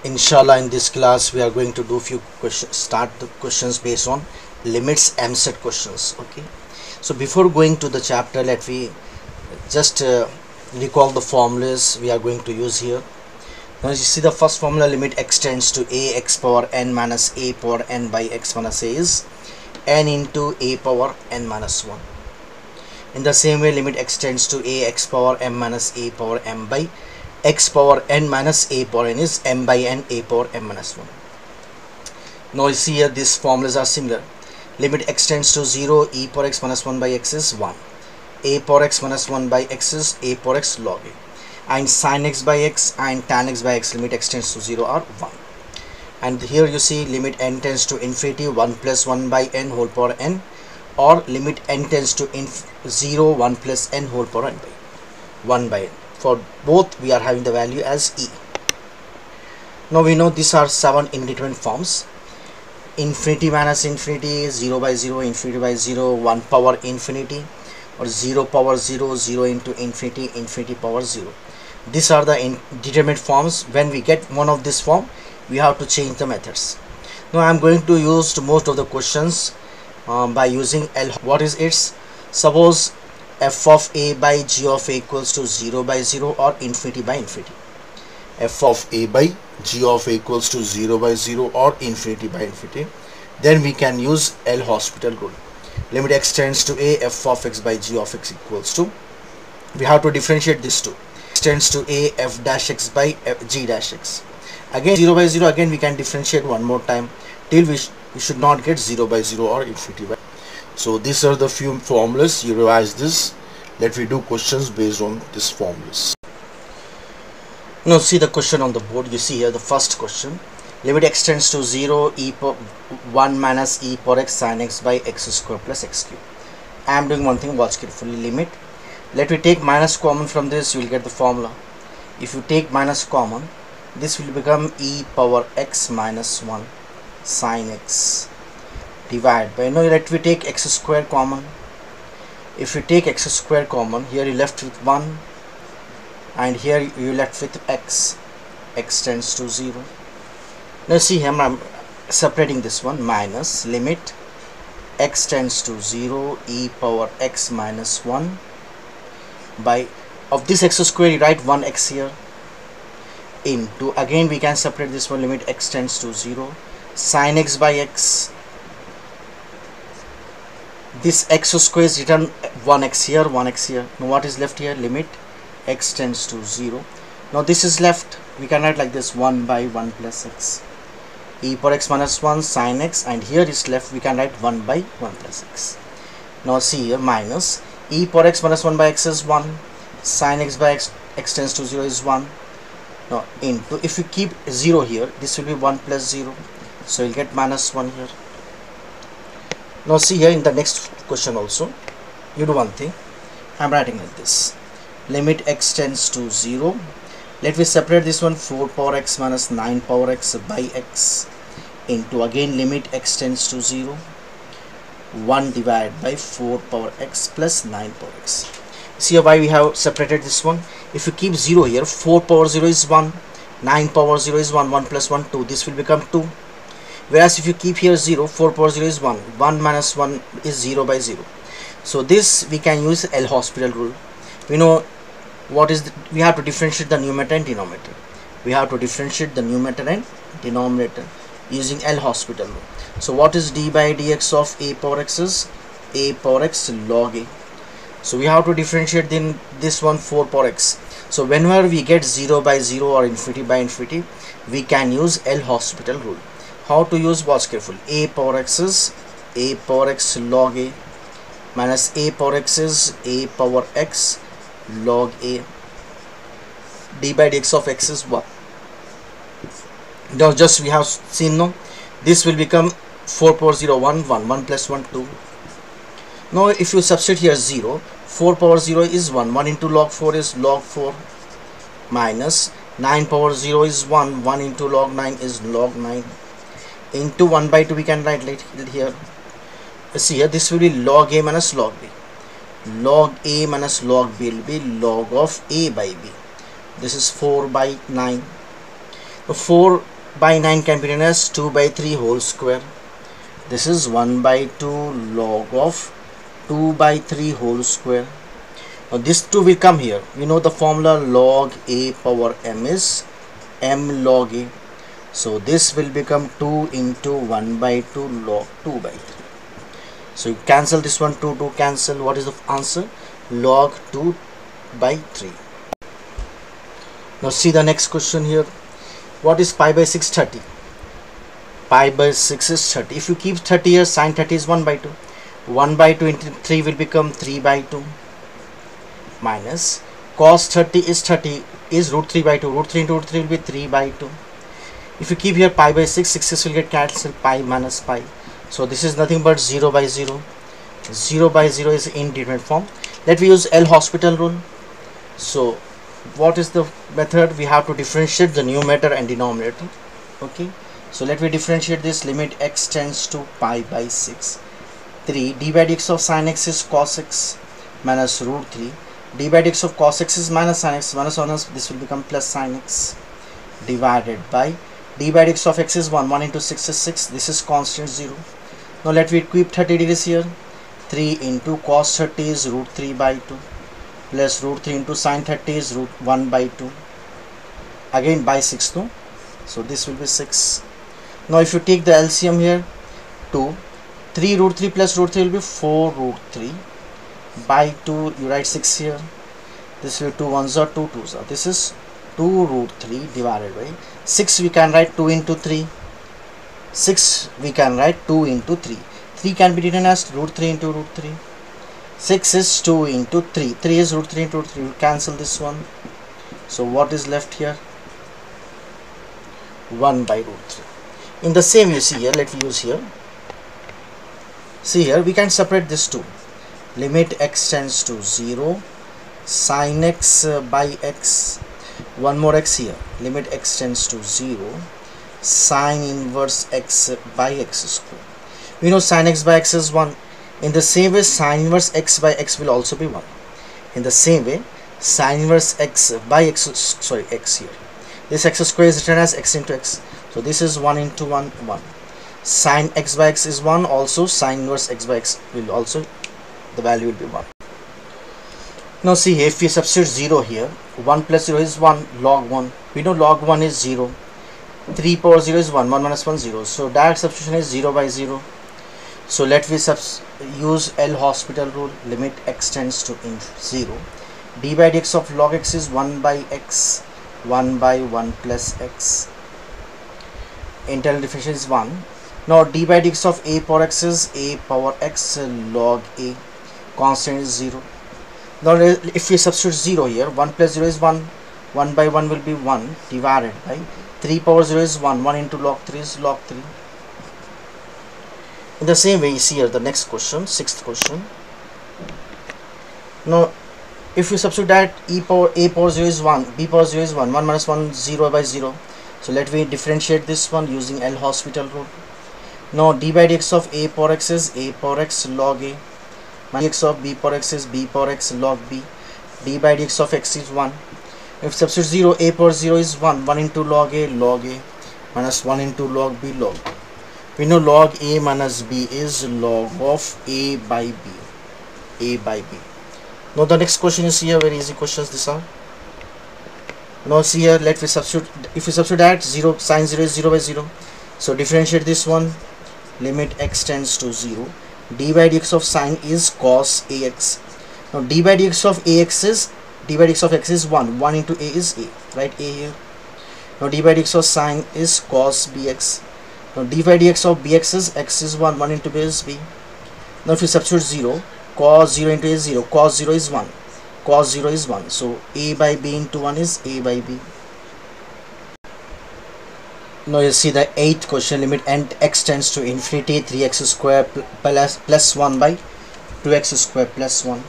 Inshallah, in this class we are going to do few questions, start the questions based on limits MSET questions. Okay, so before going to the chapter, let me just recall the formulas we are going to use here. Now you see the first formula, limit x tends to a x power n minus a power n by x minus a is n into a power n minus 1. In the same way, limit x tends to a x power m minus a power m by x power n minus a power n is m by n a power m minus 1. Now you see here these formulas are similar. Limit x tends to 0, e power x minus 1 by x is 1. A power x minus 1 by x is a power x log a. And sin x by x and tan x by x, limit x tends to 0 are 1. And here you see limit n tends to infinity 1 plus 1 by n whole power n, or limit n tends to 0 1 plus n whole power n by 1 by n. For both we are having the value as e. Now we know these are 7 indeterminate forms. Infinity minus infinity, 0 by 0, infinity by 0, 1 power infinity, or 0 power 0, 0 into infinity, infinity power 0. These are the indeterminate forms. When we get one of this form, we have to change the methods. Now I am going to use most of the questions by using L. What is its? Suppose f of a by g of a equals to 0 by 0 or infinity by infinity. F of a by g of a equals to 0 by 0 or infinity by infinity. Then we can use L Hospital rule. Limit x tends to a, f of x by g of x equals to, we have to differentiate these two. X tends to a, f dash x by g dash x. Again 0 by 0, again we can differentiate one more time till we should not get 0 by 0 or infinity by. So these are the few formulas. You revise this. Let me do questions based on these formulas. Now see the question on the board. You see here the first question. Limit x tends to 0, e power 1 minus e power x sin x by x square plus x cube. I am doing one thing, watch carefully. Limit. Let me take minus common from this, you will get the formula. If you take minus common, this will become e power x minus 1 sin x divide by, now let me take x square common. If you take x square common, here you left with 1 and here you left with x. X tends to 0. Now see here I am separating this one. Minus limit x tends to 0, e power x minus 1 by, of this x square you write 1x here, into, again we can separate this one, limit x tends to 0, sin x by x. This x square is written 1x here, 1x here. Now what is left here? Limit x tends to 0. Now this is left, we can write like this, 1 by 1 plus x, e power x minus 1 sin x, and here is left, we can write 1 by 1 plus x. Now see here, minus e power x minus 1 by x is 1, sin x by x, x tends to 0 is 1. Now into, if you keep 0 here, this will be 1 plus 0, so you'll get minus 1 here. Now see here in the next question also, you do one thing, I am writing like this. Limit x tends to 0. Let me separate this one, 4 power x minus 9 power x by x, into, again limit x tends to 0, 1 divided by 4 power x plus 9 power x. See why we have separated this one. If you keep 0 here, 4 power 0 is 1, 9 power 0 is 1, 1 plus 1 2, this will become 2. Whereas if you keep here 0, 4 power 0 is 1, 1 minus 1 is 0 by 0. So this we can use L Hospital rule. We know what is the, we have to differentiate the numerator and denominator. We have to differentiate the numerator and denominator using L Hospital rule. So what is d by dx of a power x is a power x log a. So we have to differentiate then this one 4 power x. So whenever we get 0 by 0 or infinity by infinity, we can use L Hospital rule. How to use? Watch carefully. A power x is a power x log a minus a power x is a power x log a. D by dx of x is 1. Now just we have seen, no, this will become 4 power 0 1 1, 1 plus 1 2. Now if you substitute here 0, 4 power 0 is 1, 1 into log 4 is log 4, minus 9 power 0 is 1, 1 into log 9 is log 9, into 1 by 2 we can write here. See here, this will be log a minus log b. Log a minus log b will be log of a by b. This is 4 by 9. So 4 by 9 can be written as 2 by 3 whole square. This is 1 by 2 log of 2 by 3 whole square. Now this 2 will come here. We know the formula log a power m is m log a. So this will become 2 into 1 by 2 log 2 by 3. So you cancel this one, 2 cancel. What is the answer? Log 2 by 3. Now see the next question here. What is pi by 6? 30. Pi by 6 is 30. If you keep 30 here, sin 30 is 1 by 2. 1 by 2 into 3 will become 3 by 2 minus cos 30 is root 3 by 2. Root 3 into root 3 will be 3 by 2. If you keep here pi by 6, 6 will get cancelled, pi minus pi. So this is nothing but 0 by 0. 0 by 0 is indeterminate form. Let me use L'Hospital rule. So what is the method? We have to differentiate the numerator and denominator. Okay, so let me differentiate this. Limit x tends to pi by 6. 3 d by dx of sin x is cos x minus root 3. D by dx of cos x is minus sin x. Minus on us, this will become plus sin x divided by d by dx of x is 1. 1 into 6 is 6. This is constant 0. Now let me keep 30 degrees here. 3 into cos 30 is root 3 by 2 plus root 3 into sin 30 is root 1 by 2. Again by 6, no? So this will be 6. Now if you take the LCM here, 2. 3 root 3 plus root 3 will be 4 root 3 by 2. You write 6 here. This will be 2 ones or 2 twos. This is 2 root 3 divided by 6. We can write 2 into 3. 6 we can write 2 into 3. 3 can be written as root 3 into root 3. 6 is 2 into 3. 3 is root 3 into root 3. We cancel this one. So what is left here? 1 by root 3. In the same, you see here, let me use here. See here, we can separate this 2. Limit x tends to 0. Sin x by x. One more x here. Limit x tends to 0. Sin inverse x by x square. We know sin x by x is 1. In the same way, sin inverse x by x will also be 1. In the same way, sin inverse x by x, sorry, x here. This x square is written as x into x. So this is 1 into 1, 1. Sin x by x is 1. Also, sin inverse x by x will also, the value will be 1. Now see here, if we substitute 0 here, 1 plus 0 is 1, log 1. We know log 1 is 0. 3 power 0 is 1, 1 minus 1, 0. So direct substitution is 0 by 0. So let me use L'Hospital rule. Limit x tends to 0. D by dx of log x is 1 by x. 1 by 1 plus x. Internal differentiation is 1. Now d by dx of a power x is a power x log a. Constant is 0. Now if we substitute 0 here, 1 plus 0 is 1. 1 by 1 will be 1 divided by 3 power 0 is 1. 1 into log 3 is log 3. In the same way, you see here the next question, 6th question. Now if you substitute that a power 0 is 1, b power 0 is 1, 1 minus 1, 0 by 0. So let me differentiate this one using L'Hospital rule. Now d by dx of a power x is a power x log a. Dx of b power x is b power x log b. D by dx of x is 1. If substitute 0, a power 0 is 1. 1 into log a minus 1 into log b log. We know log a minus b is log of a by b. A by b. Now the next question is here, very easy questions these are. Now see here, let me substitute. If we substitute that 0, sin 0 is 0 by 0. So differentiate this one. Limit x tends to 0. D by dx of sin is cos ax. Now d by dx of ax is, d by dx of x is 1. 1 into a is a. Write a here. Now d by dx of sin is cos bx. Now d by dx of bx is x is 1. 1 into b is b. Now if you substitute 0, cos 0 into a is 0. Cos 0 is 1. Cos 0 is 1. So a by b into 1 is a by b. Now you see the 8th question. Limit x tends to infinity. 3x square plus 1 by 2x square plus 1.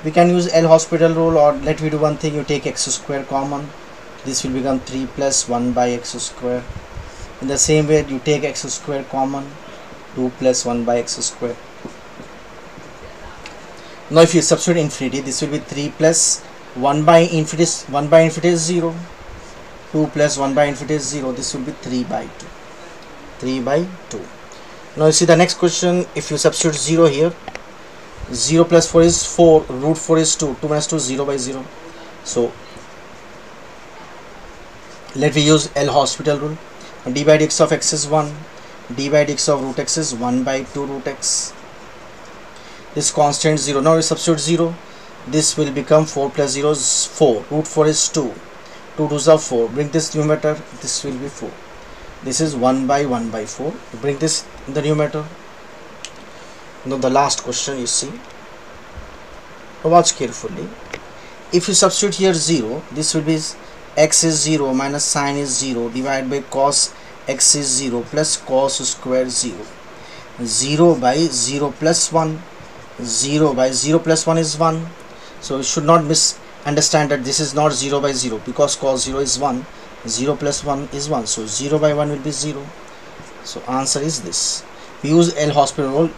We can use L'Hospital rule, or let me do one thing. You take x square common. This will become 3 plus 1 by x square. In the same way, you take x square common. 2 plus 1 by x square. Now if you substitute infinity, this will be 3 plus 1 by infinity. 1 by infinity is 0. 2 plus 1 by infinity is 0. This will be 3 by 2. 3 by 2. Now you see the next question. If you substitute 0 here, 0 plus 4 is 4, root 4 is 2, 2 minus 2 0 by 0. So let me use L'Hospital rule. D by dx of x is 1, d by dx of root x is 1 by 2 root x. This constant 0. Now we substitute 0. This will become 4 plus 0 is 4, root 4 is 2, 2 2s are 4. Bring this numerator, this will be 4. This is 1 by 4. Bring this in the numerator. Now the last question you see. Watch carefully. If you substitute here 0, this will be x is 0 minus sine is 0 divided by cos x is 0 plus cos square 0. 0 by 0 plus 1. 0 by 0 plus 1 is 1. So you should not misunderstand that this is not 0 by 0, because cos 0 is 1. 0 plus 1 is 1. So 0 by 1 will be 0. So answer is this. We use L'Hospital rule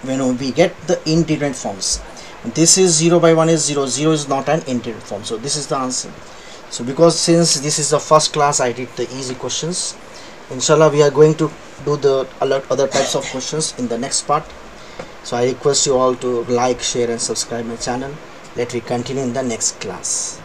when we get the indeterminate forms. This is 0 by 1 is 0. 0 is not an indeterminate form. So this is the answer. So because since this is the first class, I did the easy questions. Inshallah, we are going to do the other types of questions in the next part. So I request you all to like, share and subscribe my channel. Let me continue in the next class.